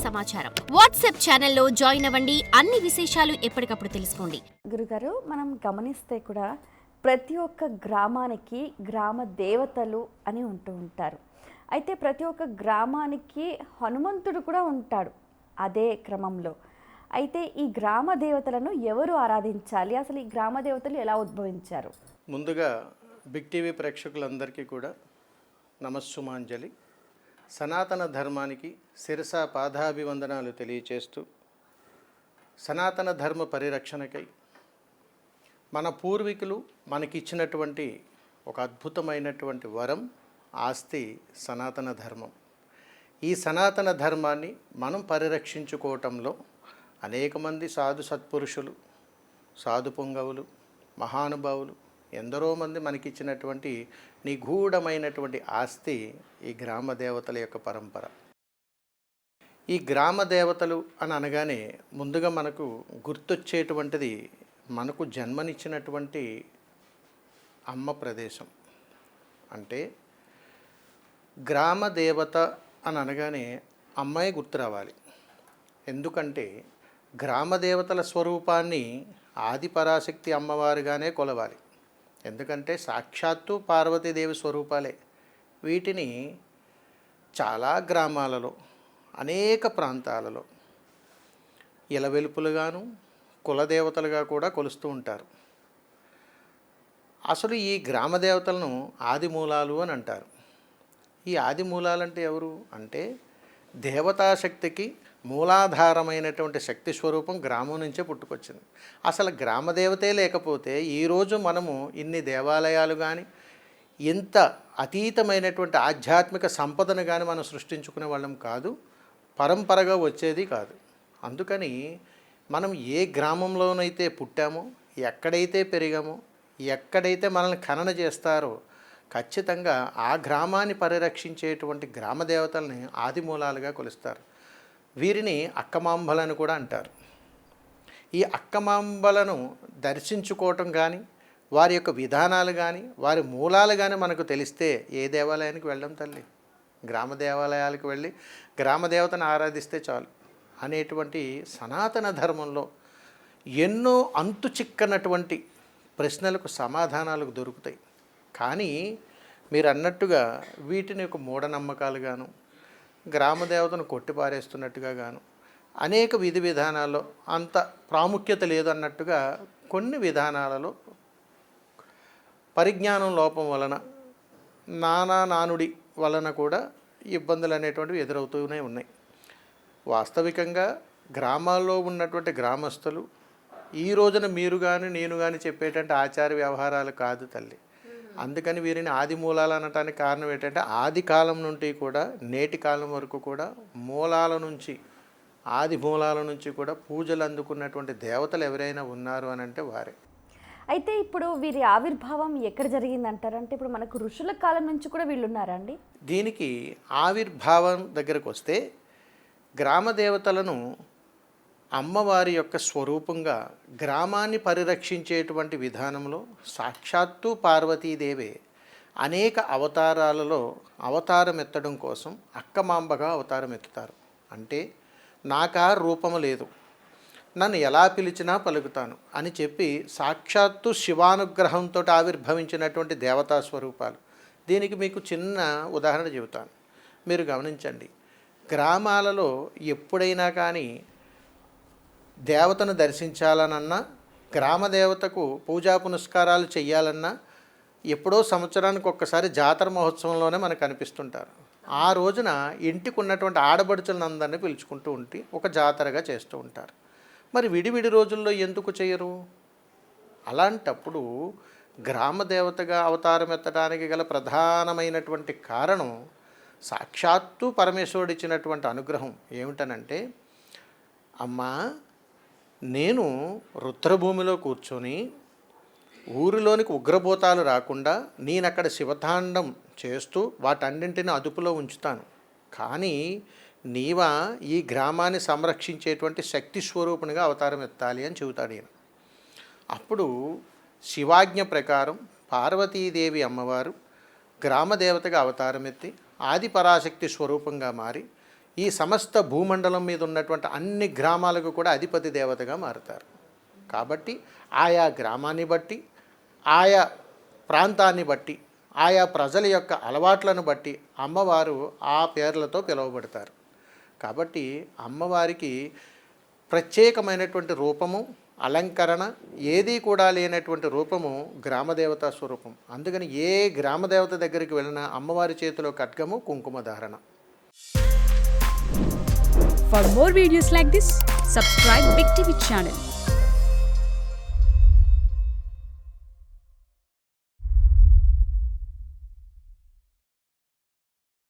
సమాచారం. వాట్సాప్ ఛానల్లో జాయిన్ అవ్వండి. అన్ని విశేషాలు ఎప్పటికప్పుడు తెలుసుకోండి. గురుగారు, మనం గమనిస్తే కూడా ప్రతి ఒక్క గ్రామానికి గ్రామ దేవతలు అని ఉంటూ ఉంటారు. అయితే ప్రతి ఒక్క గ్రామానికి హనుమంతుడు కూడా ఉంటాడు అదే క్రమంలో. అయితే ఈ గ్రామ దేవతలను ఎవరు ఆరాధించాలి? అసలు ఈ గ్రామ దేవతలు ఎలా ఉద్భవించారు? ముందుగా బిగ్ టీవీ ప్రేక్షకులందరికీ కూడా నమస్సుమాంజలి. సనాతన ధర్మానికి శిరస పాదాభివందనాలు తెలియచేస్తూ, సనాతన ధర్మ పరిరక్షణకై మన పూర్వీకులు మనకిచ్చినటువంటి ఒక అద్భుతమైనటువంటి వరం, ఆస్తి సనాతన ధర్మం. ఈ సనాతన ధర్మాన్ని మనం పరిరక్షించుకోవటంలో అనేక మంది సాధు సత్పురుషులు, సాధు పొంగవులు, మహానుభావులు ఎందరో మంది మనకిచ్చినటువంటి నిగూఢమైనటువంటి ఆస్తి ఈ గ్రామ దేవతల యొక్క పరంపర. ఈ గ్రామ దేవతలు అని అనగానే ముందుగా మనకు గుర్తొచ్చేటువంటిది మనకు జన్మనిచ్చినటువంటి అమ్మ ప్రదేశం. అంటే గ్రామ దేవత అని అనగానే అమ్మాయి గుర్తు రావాలి. ఎందుకంటే గ్రామ దేవతల స్వరూపాన్ని ఆది పరాశక్తి అమ్మవారుగానే కొలవాలి. ఎందుకంటే సాక్షాత్తు పార్వతీదేవి స్వరూపాలే. వీటిని చాలా గ్రామాలలో, అనేక ప్రాంతాలలో ఇలవెలుపులుగాను కులదేవతలుగా కూడా కొలుస్తూ ఉంటారు. అసలు ఈ గ్రామ దేవతలను ఆదిమూలాలు అని అంటారు. ఈ ఆదిమూలాలంటే ఎవరు అంటే దేవతాశక్తికి మూలాధారమైనటువంటి శక్తి స్వరూపం గ్రామం నుంచే పుట్టుకొచ్చింది. అసలు గ్రామదేవతే లేకపోతే ఈరోజు మనము ఇన్ని దేవాలయాలు కానీ, ఇంత అతీతమైనటువంటి ఆధ్యాత్మిక సంపదను కానీ మనం సృష్టించుకునే వాళ్ళం కాదు, పరంపరగా వచ్చేది కాదు. అందుకని మనం ఏ గ్రామంలోనైతే పుట్టామో, ఎక్కడైతే పెరిగామో, ఎక్కడైతే మనల్ని ఖనన చేస్తారో ఖచ్చితంగా ఆ గ్రామాన్ని పరిరక్షించేటువంటి గ్రామ దేవతల్ని ఆదిమూలాలుగా కొలుస్తారు. వీరిని అక్కమాంబలను కూడా అంటారు. ఈ అక్కమాంబలను దర్శించుకోవటం కానీ, వారి యొక్క విధానాలు కానీ, వారి మూలాలు కానీ మనకు తెలిస్తే ఏ దేవాలయానికి వెళ్ళడం తల్లి? గ్రామ దేవాలయాలకు వెళ్ళి గ్రామ దేవతను ఆరాధిస్తే చాలు అనేటువంటి సనాతన ధర్మంలో ఎన్నో అంతు చిక్కనటువంటి ప్రశ్నలకు సమాధానాలకు దొరుకుతాయి. కానీ మీరు అన్నట్టుగా వీటిని ఒక మూఢనమ్మకాలుగాను, గ్రామదేవతను కొట్టిపారేస్తున్నట్టుగా గాను, అనేక విధి విధానాల్లో అంత ప్రాముఖ్యత లేదు అన్నట్టుగా కొన్ని విధానాలలో పరిజ్ఞానం లోపం వలన, నానుడి వలన కూడా ఇబ్బందులు అనేటువంటివి ఎదురవుతూనే ఉన్నాయి. వాస్తవికంగా గ్రామాల్లో ఉన్నటువంటి గ్రామస్తులు ఈ రోజున మీరు కానీ నేను కానీ చెప్పేటంటే ఆచార వ్యవహారాలు కాదు తల్లి. అందుకని వీరిని ఆది మూలాలు అనటానికి కారణం ఏంటంటే ఆది కాలం నుండి కూడా నేటి కాలం వరకు కూడా మూలాల నుంచి, ఆది మూలాల నుంచి కూడా పూజలు అందుకున్నటువంటి దేవతలు ఎవరైనా ఉన్నారు అని అంటే వారే. అయితే ఇప్పుడు వీరి ఆవిర్భావం ఎక్కడ జరిగిందంటారు? అంటే ఇప్పుడు మనకు ఋషుల కాలం నుంచి కూడా వీళ్ళు ఉన్నారా అండి? దీనికి ఆవిర్భావం దగ్గరకు వస్తే గ్రామ దేవతలను అమ్మవారి యొక్క స్వరూపంగా గ్రామాన్ని పరిరక్షించేటువంటి విధానంలో సాక్షాత్తు పార్వతీదేవే అనేక అవతారాలలో అవతారం ఎత్తడం కోసం అక్కమాంబగా అవతారం ఎత్తుతారు. అంటే నాకా రూపము లేదు, నన్ను ఎలా పిలిచినా పలుకుతాను అని చెప్పి సాక్షాత్తు శివానుగ్రహంతో ఆవిర్భవించినటువంటి దేవతా స్వరూపాలు. దీనికి మీకు చిన్న ఉదాహరణ చెబుతాను, మీరు గమనించండి. గ్రామాలలో ఎప్పుడైనా కానీ దేవతను దర్శించాలనన్నా, గ్రామ దేవతకు పూజా పునస్కారాలు చేయాలన్నా ఎప్పుడో సంవత్సరానికి ఒక్కసారి జాతర మహోత్సవంలోనే మనకు కనిపిస్తుంటారు. ఆ రోజున ఇంటికి ఉన్నటువంటి ఆడబడుచులందరినీ పిలుచుకుంటూ ఉండి ఒక జాతరగా చేస్తూ ఉంటారు. మరి విడివిడి రోజుల్లో ఎందుకు చేయరు? అలాంటప్పుడు గ్రామ దేవతగా అవతారం ఎత్తడానికి గల ప్రధానమైనటువంటి కారణం సాక్షాత్తు పరమేశ్వరుడు ఇచ్చినటువంటి అనుగ్రహం. ఏమిటనంటే, అమ్మా నేను రుద్రభూమిలో కూర్చొని ఊరిలోనికి ఉగ్రభూతాలు రాకుండా నేనక్కడ శివతాండం చేస్తూ వాటన్నింటిని అదుపులో ఉంచుతాను. కానీ నీవా ఈ గ్రామాన్ని సంరక్షించేటువంటి శక్తి స్వరూపునిగా అవతారం ఎత్తాలి అని చెబుతాడు ఈయన. అప్పుడు శివాజ్ఞ ప్రకారం పార్వతీదేవి అమ్మవారు గ్రామదేవతగా అవతారం ఎత్తి ఆది పరాశక్తి స్వరూపంగా మారి ఈ సమస్త భూమండలం మీద ఉన్నటువంటి అన్ని గ్రామాలకు కూడా అధిపతి దేవతగా మారుతారు. కాబట్టి ఆయా గ్రామాన్ని బట్టి, ఆయా ప్రాంతాన్ని బట్టి, ఆయా ప్రజల యొక్క అలవాట్లను బట్టి అమ్మవారు ఆ పేర్లతో పిలువబడతారు. కాబట్టి అమ్మవారికి ప్రత్యేకమైనటువంటి రూపము, అలంకరణ ఏదీ కూడా లేనటువంటి రూపము గ్రామదేవతా స్వరూపం. అందుకని ఏ గ్రామదేవత దగ్గరికి వెళ్ళినా అమ్మవారి చేతిలో ఖడ్గము, కుంకుమ ధారణ. For more videos like this, subscribe Big TV channel.